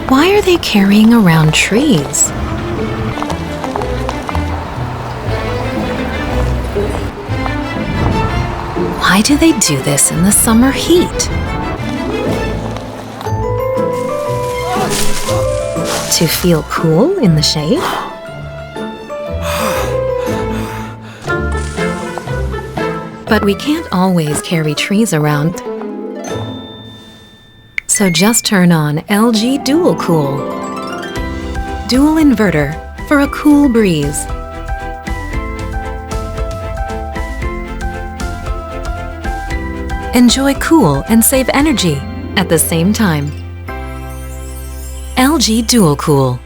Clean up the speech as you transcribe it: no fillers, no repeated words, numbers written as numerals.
Why are they carrying around trees? Why do they do this in the summer heat? To feel cool in the shade? But we can't always carry trees around. So just turn on LG Dual Cool. Dual inverter for a cool breeze. Enjoy cool and save energy at the same time. LG Dual Cool.